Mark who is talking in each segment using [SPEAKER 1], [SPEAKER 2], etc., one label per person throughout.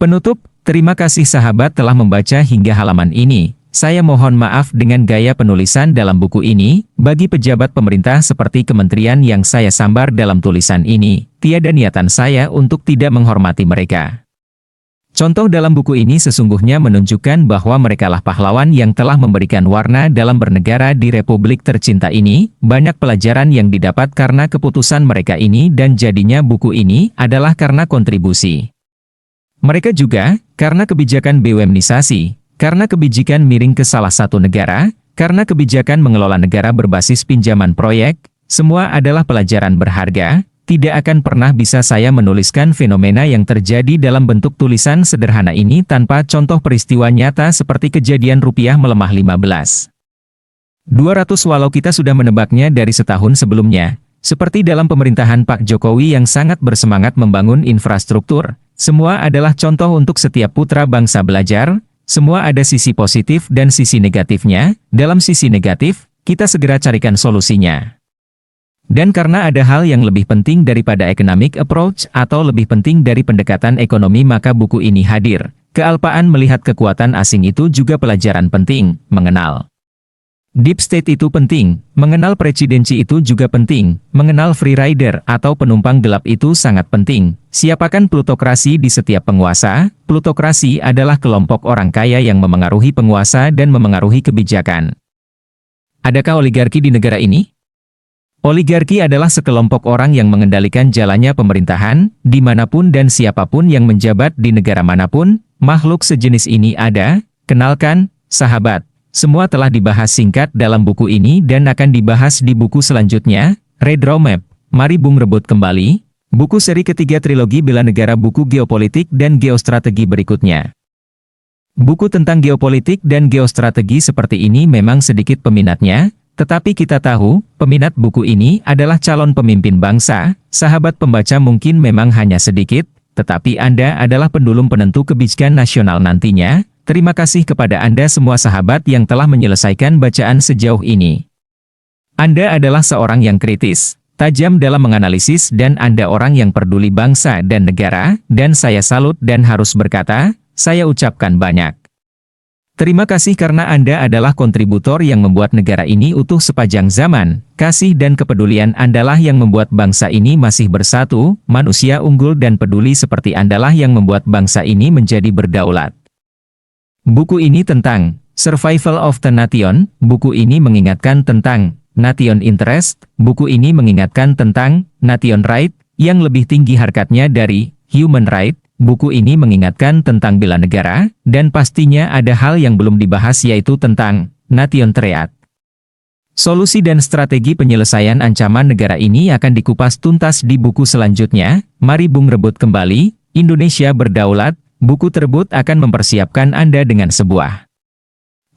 [SPEAKER 1] Penutup, terima kasih sahabat telah membaca hingga halaman ini. Saya mohon maaf dengan gaya penulisan dalam buku ini, bagi pejabat pemerintah seperti kementerian yang saya sambar dalam tulisan ini, tiada niatan saya untuk tidak menghormati mereka. Contoh dalam buku ini sesungguhnya menunjukkan bahwa merekalah pahlawan yang telah memberikan warna dalam bernegara di Republik tercinta ini, banyak pelajaran yang didapat karena keputusan mereka ini dan jadinya buku ini adalah karena kontribusi mereka juga, karena kebijakan BUMNisasi, karena kebijakan miring ke salah satu negara, karena kebijakan mengelola negara berbasis pinjaman proyek, semua adalah pelajaran berharga. Tidak akan pernah bisa saya menuliskan fenomena yang terjadi dalam bentuk tulisan sederhana ini tanpa contoh peristiwa nyata seperti kejadian rupiah melemah 15.200 walau kita sudah menebaknya dari setahun sebelumnya. Seperti dalam pemerintahan Pak Jokowi yang sangat bersemangat membangun infrastruktur, semua adalah contoh untuk setiap putra bangsa belajar. Semua ada sisi positif dan sisi negatifnya. Dalam sisi negatif, kita segera carikan solusinya. Dan karena ada hal yang lebih penting daripada economic approach atau lebih penting dari pendekatan ekonomi maka buku ini hadir. Kealpaan melihat kekuatan asing itu juga pelajaran penting, mengenal deep state itu penting, mengenal presidensi itu juga penting, mengenal free rider atau penumpang gelap itu sangat penting. Siapakan plutokrasi di setiap penguasa? Plutokrasi adalah kelompok orang kaya yang memengaruhi penguasa dan memengaruhi kebijakan. Adakah oligarki di negara ini? Oligarki adalah sekelompok orang yang mengendalikan jalannya pemerintahan, dimanapun dan siapapun yang menjabat di negara manapun. Makhluk sejenis ini ada. Kenalkan, sahabat. Semua telah dibahas singkat dalam buku ini dan akan dibahas di buku selanjutnya, Red Roadmap. Mari Bung rebut kembali, buku seri ketiga trilogi bela negara buku geopolitik dan geostrategi berikutnya. Buku tentang geopolitik dan geostrategi seperti ini memang sedikit peminatnya, tetapi kita tahu, peminat buku ini adalah calon pemimpin bangsa. Sahabat pembaca mungkin memang hanya sedikit, tetapi Anda adalah pendulum penentu kebijakan nasional nantinya. Terima kasih kepada Anda semua sahabat yang telah menyelesaikan bacaan sejauh ini. Anda adalah seorang yang kritis, tajam dalam menganalisis dan Anda orang yang peduli bangsa dan negara, dan saya salut dan harus berkata, saya ucapkan banyak terima kasih karena Anda adalah kontributor yang membuat negara ini utuh sepanjang zaman. Kasih dan kepedulian Andalah yang membuat bangsa ini masih bersatu, manusia unggul dan peduli seperti Andalah yang membuat bangsa ini menjadi berdaulat. Buku ini tentang Survival of the Nation. Buku ini mengingatkan tentang Nation Interest. Buku ini mengingatkan tentang Nation Right, yang lebih tinggi harkatnya dari Human Right. Buku ini mengingatkan tentang bela negara, dan pastinya ada hal yang belum dibahas yaitu tentang Nation Triad. Solusi dan strategi penyelesaian ancaman negara ini akan dikupas tuntas di buku selanjutnya. Mari Bung rebut kembali, Indonesia berdaulat. Buku tersebut akan mempersiapkan Anda dengan sebuah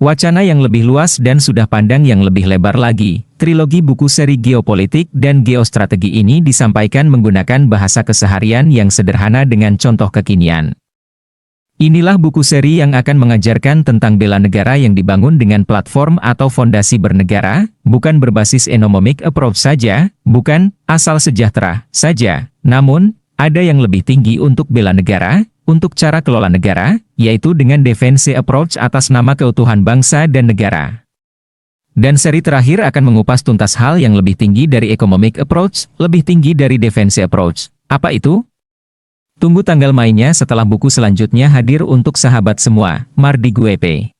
[SPEAKER 1] wacana yang lebih luas dan sudut pandang yang lebih lebar lagi. Trilogi buku seri geopolitik dan geostrategi ini disampaikan menggunakan bahasa keseharian yang sederhana dengan contoh kekinian. Inilah buku seri yang akan mengajarkan tentang bela negara yang dibangun dengan platform atau fondasi bernegara, bukan berbasis economic approach saja, bukan asal sejahtera saja, namun ada yang lebih tinggi untuk bela negara. Untuk cara kelola negara, yaitu dengan defense approach atas nama keutuhan bangsa dan negara. Dan seri terakhir akan mengupas tuntas hal yang lebih tinggi dari economic approach, lebih tinggi dari defense approach. Apa itu? Tunggu tanggal mainnya setelah buku selanjutnya hadir untuk sahabat semua. Mardi Guepe.